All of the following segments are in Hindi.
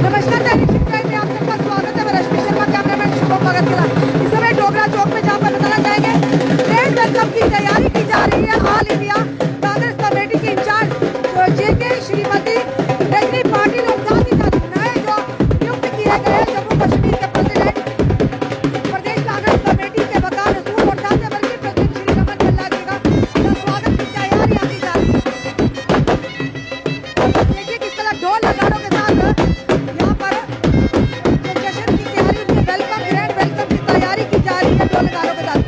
नमस्कार दैनिक टाइम में आप सबका स्वागत है। मैं रश्मि शर्मा, कैमरामैन शुभम भगत के साथ। इस समय डोगरा चौक में जहाँ पर नजर जाएंगे ट्रेन वेलकम की तैयारी की जा रही है। ऑल इंडिया कांग्रेस कमेटी के इंचार्ज जेके श्रीमती रजनी पाटिल और साथ ही साथ नए जो नियुक्त किए गए हैं जम्मू कश्मीर के प्रेसिडेंट प्रदेश कांग्रेस कमेटी के वकार रसूल और साथ ही वर्गीय प्रेसिडेंट श्री रमन भल्ला जी का स्वागत की तैयारियां की जा रही है। देखिए किस तरह ढोल नगाड़ों के साथ यहाँ पर जश्न की तैयारी, वेलकम ग्रैंड वेलकम की तैयारी की जा रही है ढोल नगाड़ों के साथ।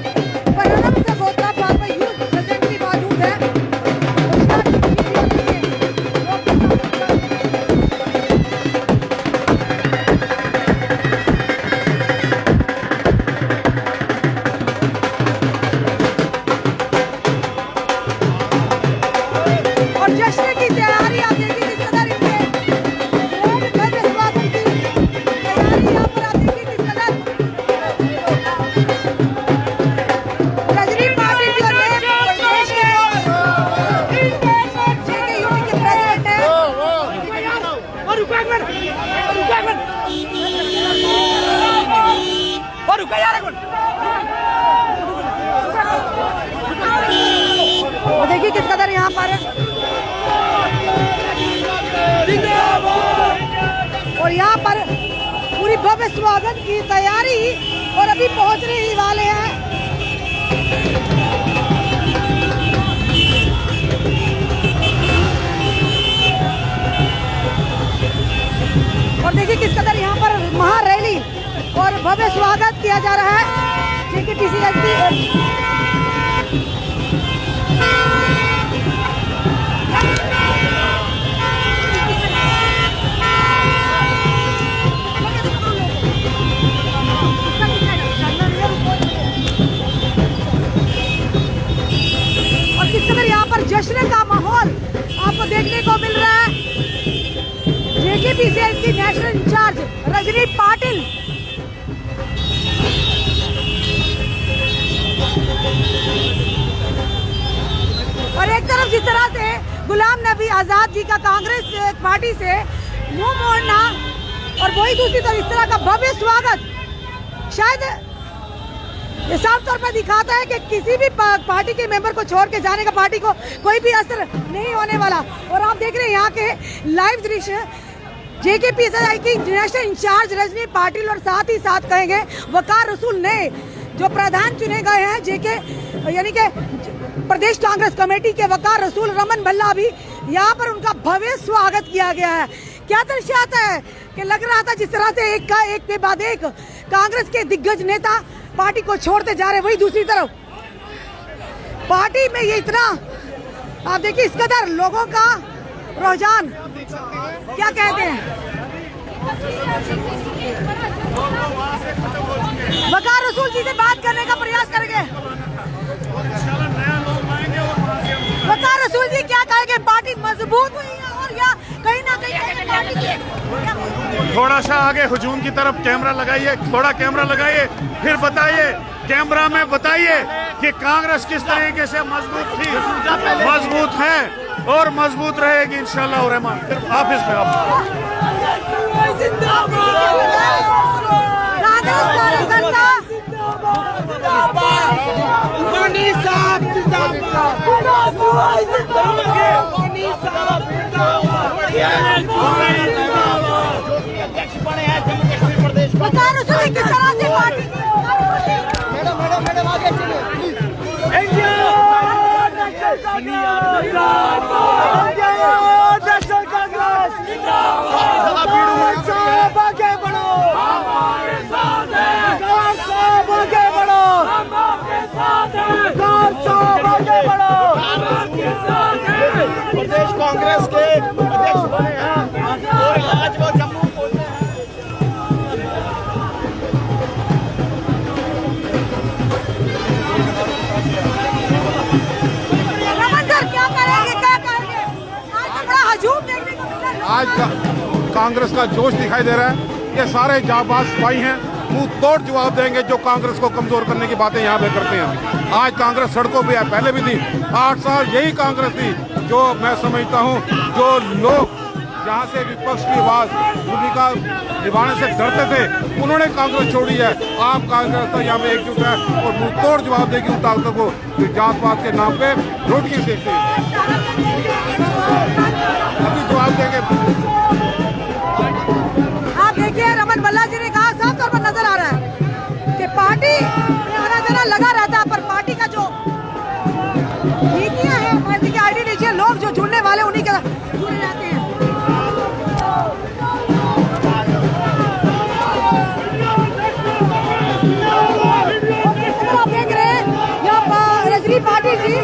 परिणाम से गोत्रा फार्म में यूथ प्रेजेंट भी मौजूद है। और जश्न की तैयारी आप देखिए किस कदर इनके भव्य स्वागत की तैयारी यहाँ पर आप देखिए किस कदर रजनी पाटिल जो नए प्रदेश के जेके यूटी के प्रेसिडेंट हैं। और देखिए किस कदर यहाँ पर और यहाँ पर पूरी भव्य स्वागत की तैयारी और अभी पहुंचने ही वाले हैं। और देखिए किस कदर यहाँ पर महा रैली और भव्य स्वागत किया जा रहा है जेकेपीसीएस और किस कदर यहाँ पर जश्न का माहौल आपको देखने को मिल रहा है। जेकेपीसीएस की नेशनल इंचार्ज रजनी पाटिल और एक तरफ जिस तरह से गुलाम नबी आजाद जी का कांग्रेस पार्टी से मुंह मोड़ना और वही दूसरी तरफ इस तरह का भव्य स्वागत शायद ये साफ तौर पर दिखाता है कि किसी भी पार्टी के मेंबर को छोड़ के जाने का पार्टी को कोई भी असर नहीं होने वाला। और आप देख रहे हैं यहाँ के लाइव दृश्य जेकेपीसीएस की नेशनल इंचार्ज रजनी पाटिल और साथ ही साथ कहेंगे वकार रसूल नए जो प्रधान चुने गए हैं जेके यानी कि प्रदेश कांग्रेस कमेटी के वकार रसूल रमन भल्ला भी यहाँ पर उनका भव्य स्वागत किया गया है। क्या दर्शाता है कि लग रहा था जिस तरह से एक का एक के बाद एक कांग्रेस के दिग्गज नेता पार्टी को छोड़ते जा रहे, वही दूसरी तरफ पार्टी में ये इतना आप देखिए इस कदर लोगों का रुझान क्या कहते हैं। वकार रसूल जी से बात करने का प्रयास करेंगे। वकार रसूल जी क्या कहेंगे, पार्टी मजबूत हुई है और या कहीं ना कहीं पार्टी की थोड़ा सा आगे हुजूम की तरफ कैमरा लगाइए, थोड़ा कैमरा लगाइए, फिर बताइए कैमरा में बताइए कि कांग्रेस किस तरीके से मजबूत थी, मजबूत है और मजबूत रहेगी इंशाअल्लाह रहमान। फिर ऑफिस में वकार रसूल किस तरह से पार्टी मैडम आगे प्रदेश कांग्रेस के अध्यक्ष बने हैं और आज वो जम्मू पहुंचे हैं। रमन सर क्या करेंगे, क्या करेंगे? आज तो बड़ा हजूम देखने को मिल रहा है। आज कांग्रेस का जोश दिखाई दे रहा है। ये सारे जाबाज सिपाही हैं, मुंह तोड़ जवाब देंगे जो कांग्रेस को कमजोर करने की बातें यहाँ पे करते हैं। आज कांग्रेस सड़कों पे है, पहले भी थी। 8 साल यही कांग्रेस थी जो मैं समझता हूँ जो लोग जहाँ से विपक्ष की आवाज भूमिका निभाने से डरते थे, उन्होंने कांग्रेस छोड़ी है। आप कांग्रेस का यहाँ पे एकजुट है और मुंह तोड़ जवाब देगी उन ताकतों को जो जात पात के नाम पे रोटियां सेकते हैं। अभी जवाब देंगे। आप देखिए, रमन भल्ला जी ने कहा, साफ तौर पर नजर आ रहा है कि पार्टी में आना जाना लगा रहता है, पर पार्टी का जो नीतियां हैं, पार्टी के आइडियोलॉजी, लोग जो जुड़ने वाले उन्हीं के जुड़े रहते हैं। आप देख रहे हैं यहाँ रजनी पाटिल जी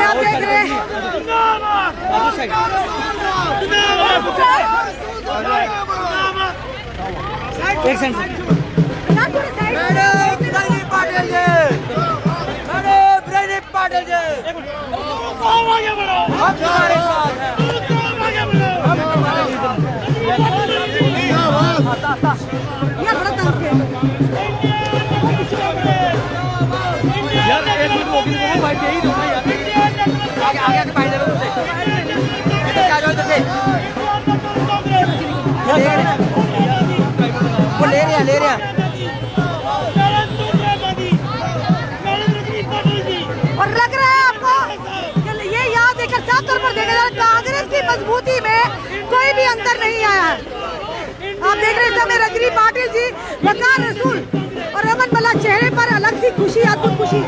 आप देख रहे हैं एक सेकंड पाटिल जी हम तुम्हारे साथ हैं। यार एक मिनट मोदी को भाई यही दो ना यार, आगे आगे आके पाई दे उससे इधर आ जाओ, इधर से वो ले रहे हैं और लग रहा है आपको कि ये याद देकर साफ तौर पर देखा जाए, कांग्रेस की मजबूती में कोई भी अंतर नहीं आया है। आप देख रहे हैं समय रजनी पाटिल जी, वकार रसूल और रमन भल्ला, चेहरे पर अलग सी खुशी, अद्भुत खुशी।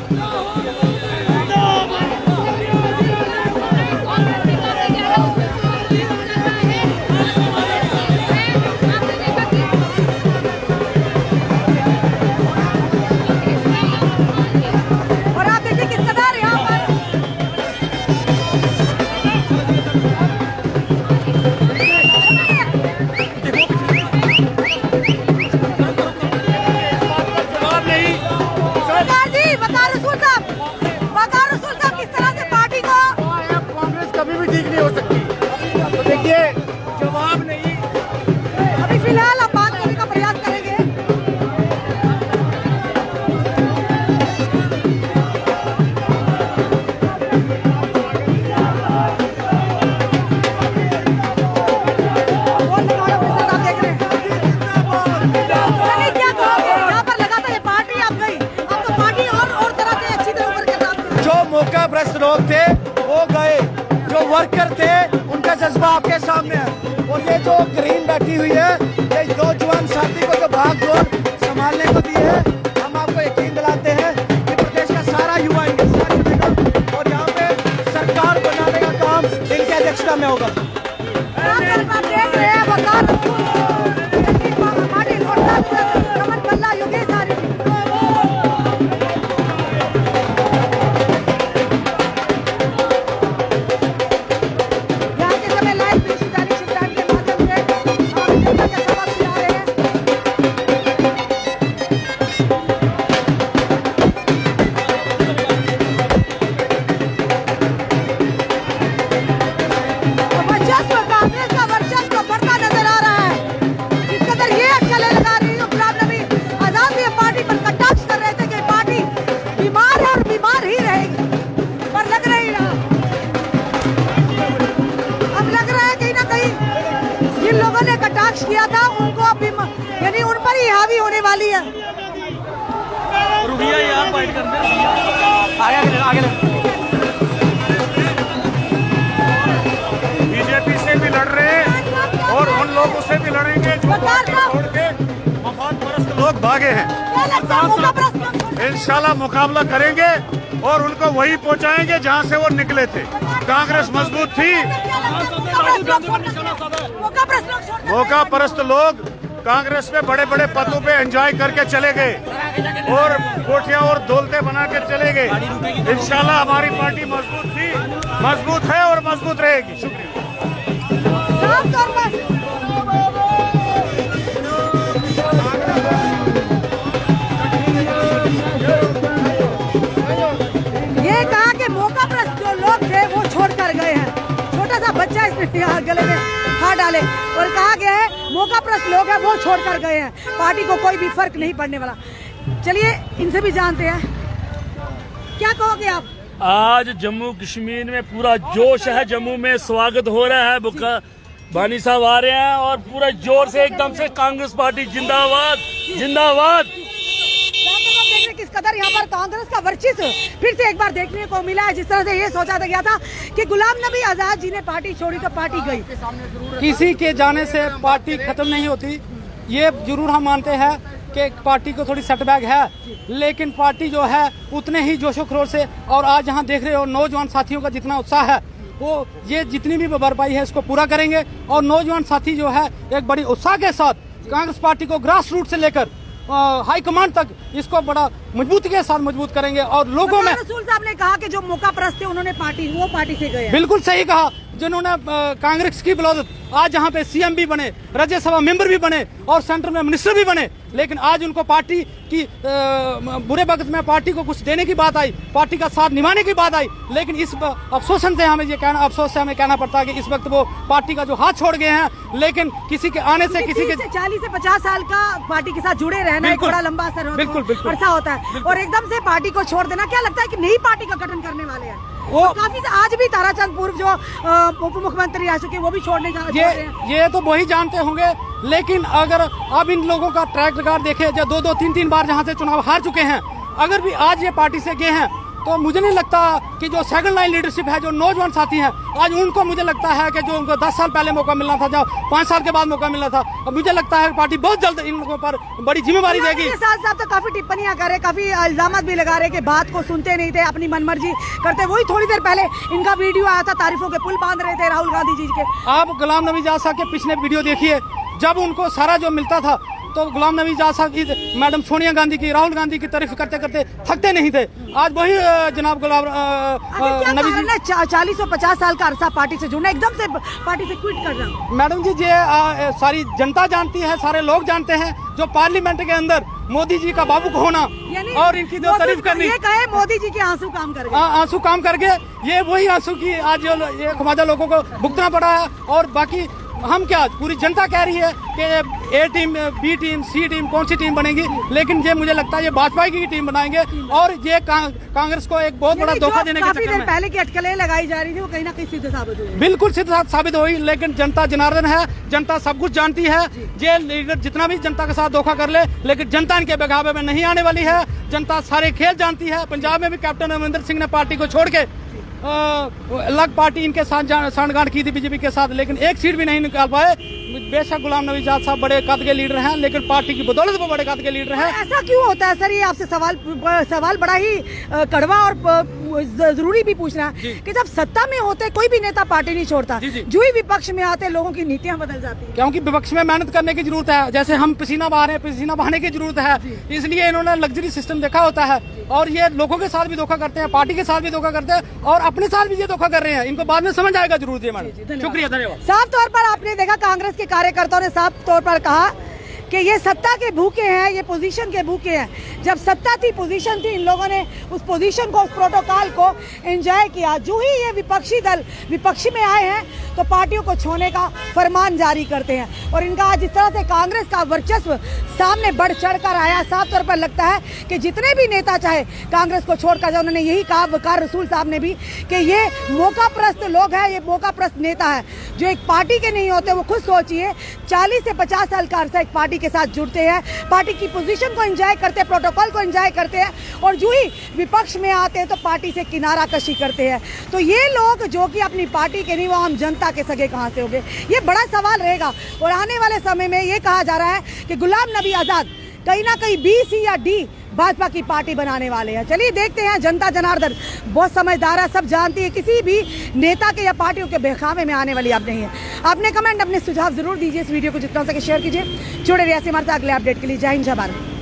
फिलहाल आप बात करने का प्रयास करेंगे। आप देख रहे हैं क्या कहोगे, यहाँ पर लगा था ये पार्टी आप गई, अब तो पार्टी और तरह से अच्छी तरह ऊपर के साथ। जो मौका भ्रष्ट लोग थे वो गए, जो वर्कर थे उनका जज्बा आपके सामने है। और ये जो ग्रीन बैठी हुई है, ये नौजवान साथी को जो भाग दौड़ संभालने को दी है, हम आपको यकीन दिलाते हैं कि प्रदेश का सारा युवा इनके साथ जुड़ेगा और यहाँ पे सरकार बनाने का काम इनकी अध्यक्षता में होगा। देख रहे हैं वकार पाटिल और रमन भल्ला, योगेश आर्य। किया था उनको अभी यानी उन पर ही हावी होने वाली है। रुकिए यार, फाइट करते आगे बीजेपी से भी लड़ रहे हैं और उन लोगों से भी लड़ेंगे जो छोड़ के मफाद परस्त लोग भागे हैं। इंशाल्लाह मुकाबला करेंगे और उनको वही पहुंचाएंगे जहां से वो निकले थे। कांग्रेस मजबूत थी, मौका परस्त लोग कांग्रेस में बड़े बड़े पदों पे एंजॉय करके चले गए और कोठियां और दौलतें बना के चले गए। इंशाल्लाह हमारी पार्टी मजबूत थी, मजबूत है और मजबूत रहेगी। शुक्रिया। ये कहा कि मौका परस्त जो लोग थे वो छोड़ कर गए हैं। छोटा सा बच्चा इसमें गले में हाथ डाले और कहा गया है मौकाप्रस्त लोग हैं वो छोड़कर गए हैं। पार्टी को कोई भी फर्क नहीं पड़ने वाला। चलिए इनसे भी जानते हैं, क्या कहोगे आप? आज जम्मू कश्मीर में पूरा जोश है। जम्मू में स्वागत हो रहा है, बुक्का बानी साहब आ रहे हैं और पूरा जोर से एकदम से कांग्रेस पार्टी जिंदाबाद जिंदाबाद। किस कदर यहाँ पर कांग्रेस का वर्चस्व फिर से एक बार देखने को मिला है। जिस तरह से ये सोचा गया था कि गुलाम नबी आजाद जी ने पार्टी छोड़ी तो पार्टी गई। किसी के जाने से पार्टी खत्म नहीं होती, ये जरूर हम मानते हैं कि पार्टी को थोड़ी सेटबैक है, लेकिन पार्टी जो है उतने ही जोशो खरोश से, और आज यहाँ देख रहे हो नौजवान साथियों का जितना उत्साह है वो ये जितनी भी भरपाई है इसको पूरा करेंगे। और नौजवान साथी जो है एक बड़ी उत्साह के साथ कांग्रेस पार्टी को ग्रास रूट से लेकर हाई कमांड तक इसको बड़ा मजबूती के साथ मजबूत करेंगे। और लोगों में रसूल साहब ने कहा कि जो मौकाप्रस्त थे उन्होंने पार्टी से गए। बिल्कुल सही कहा, जिन्होंने कांग्रेस की बदौलत आज यहाँ पे सीएम भी बने, राज्यसभा मेंबर भी बने और सेंटर में मिनिस्टर भी बने, लेकिन आज उनको पार्टी की बुरे वक्त में पार्टी को कुछ देने की बात आई, पार्टी का साथ निभाने की बात आई, लेकिन इस अफसोस से हमें कहना पड़ता है कि इस वक्त वो पार्टी का जो हाथ छोड़ गए हैं। लेकिन किसी के आने से किसी के 40 से 50 साल का पार्टी के साथ जुड़े रहना एक बड़ा लंबा असर अरसा होता है, और एकदम से पार्टी को छोड़ देना, क्या लगता है कि नई पार्टी का गठन करने वाले हैं? वो काफी आज भी ताराचंद पूर्व जो उप मुख्यमंत्री रह चुके वो भी छोड़ने जा रहे हैं। ये तो वही जानते होंगे, लेकिन अगर अब इन लोगों का ट्रैक रिकॉर्ड देखे, जो 2-2, 3-3 बार जहाँ से चुनाव हार चुके हैं, अगर भी आज ये पार्टी से गए हैं तो मुझे नहीं लगता कि जो सेकंड लाइन लीडरशिप है, जो नौजवान साथी हैं, आज उनको मुझे लगता है कि जो उनको 10 साल पहले मौका मिलना था, जो 5 साल के बाद मौका मिलना था, अब मुझे लगता है पार्टी बहुत जल्द इन लोगों पर बड़ी जिम्मेवारी देगी। साथ तो काफी टिप्पणियां करे, काफी इल्जाम भी लगा रहे कि बात को सुनते नहीं थे, अपनी मनमर्जी करते। वही थोड़ी देर पहले इनका वीडियो आया था, तारीफों के पुल बांध रहे थे राहुल गांधी जी के। आप गुलाम नबी आजाद साहब के पिछले वीडियो देखिए, जब उनको सारा जो मिलता था तो गुलाम नबी आजाद साहब की मैडम सोनिया गांधी की, राहुल गांधी की तारीफ करते करते थकते नहीं थे। आज वही जनाब गुलाम नबी जी 40 और 50 साल का अरसा पार्टी से जुड़ना, एकदम से पार्टी से क्विट करना। मैडम जी, ये सारी जनता जानती है, सारे लोग जानते हैं, जो पार्लियामेंट के अंदर मोदी जी का बाबू को होना और इनकी जो तारीफ करनी, ये कहे मोदी जी के आंसू काम कर गए। आंसू काम करके ये वही आंसू की आज ये खमाजा लोगों को भुगतना पड़ा है। और बाकी हम क्या, पूरी जनता कह रही है कि ए टीम, बी टीम, सी टीम, कौन सी टीम बनेगी, लेकिन ये मुझे लगता है ये भाजपा की टीम बनाएंगे और ये कांग्रेस को एक बहुत बड़ा धोखा देने के चक्कर में पहले की अटकलें लगाई जा रही थी वो कहीं ना कहीं सिद्ध साबित हुई। बिल्कुल सिद्ध साबित हुई, लेकिन जनता जनार्दन है, जनता सब कुछ जानती है। ये लीडर जितना भी जनता के साथ धोखा कर ले, लेकिन जनता इनके बगावे में नहीं आने वाली है। जनता सारे खेल जानती है। पंजाब में भी कैप्टन अमरिंदर सिंह ने पार्टी को छोड़ के अलग पार्टी इनके साथ सांठगांठ की थी बीजेपी के साथ, लेकिन एक सीट भी नहीं निकाल पाए। बेशक गुलाम नबी आजाद साहब बड़े कद के लीडर हैं, लेकिन पार्टी की बदौलत वो बड़े कद के लीडर हैं। ऐसा क्यों होता है सर? ये आपसे सवाल बड़ा ही कड़वा और जरूरी भी पूछना है कि जब सत्ता में होते कोई भी नेता पार्टी नहीं छोड़ता, जो ही विपक्ष में आते लोगों की नीतियां बदल जाती है। क्योंकि विपक्ष में मेहनत करने की जरूरत है, जैसे हम पसीना बहा रहे हैं, पसीना बहाने की जरूरत है, इसलिए इन्होंने लग्जरी सिस्टम देखा होता है। और ये लोगों के साथ भी धोखा करते हैं, पार्टी के साथ भी धोखा करते हैं और अपने साथ भी ये धोखा कर रहे हैं। इनको बाद में समझ आएगा जरूर। शुक्रिया, धन्यवाद। साफ तौर पर आपने देखा कांग्रेस के कार्यकर्ताओं ने साफ तौर पर कहा कि ये सत्ता के भूखे हैं, ये पोजीशन के भूखे हैं। जब सत्ता थी, पोजीशन थी, इन लोगों ने उस पोजीशन को, उस प्रोटोकॉल को एंजॉय किया। जो ही ये विपक्षी दल विपक्षी में आए हैं तो पार्टियों को छोड़ने का फरमान जारी करते हैं। और इनका आज जिस तरह से कांग्रेस का वर्चस्व सामने बढ़ चढ़ कर आया, साफ तौर पर लगता है कि जितने भी नेता चाहे कांग्रेस को छोड़कर जाए, उन्होंने यही कहा, वकार रसूल साहब ने भी, कि ये मौकाप्रस्त लोग हैं, ये मौकाप्रस्त नेता है जो एक पार्टी के नहीं होते। वो खुद सोचिए, 40 से 50 साल का अरसा एक पार्टी के साथ जुड़ते हैं, पार्टी की पोजीशन को एंजॉय करते हैं, प्रोटोकॉल को एंजॉय करते हैं, और जो ही विपक्ष में आते हैं तो पार्टी से किनारा कशी करते हैं। तो ये लोग जो कि अपनी पार्टी के नहीं, वो आम जनता के सगे कहां से होंगे? ये बड़ा सवाल रहेगा। और आने वाले समय में ये कहा जा रहा है कि गुलाम नबी आजाद कहीं ना कहीं बी, सी या डी भाजपा की पार्टी बनाने वाले हैं। चलिए देखते हैं। जनता जनार्दन बहुत समझदार है, सब जानती है, किसी भी नेता के या पार्टियों के बेखामे में आने वाली अब नहीं है। अपने कमेंट, अपने सुझाव जरूर दीजिए। इस वीडियो को जितना हो सके शेयर कीजिए। जुड़े रहिए हमारे साथ अगले अपडेट के लिए। जय हिंद, जय भारत।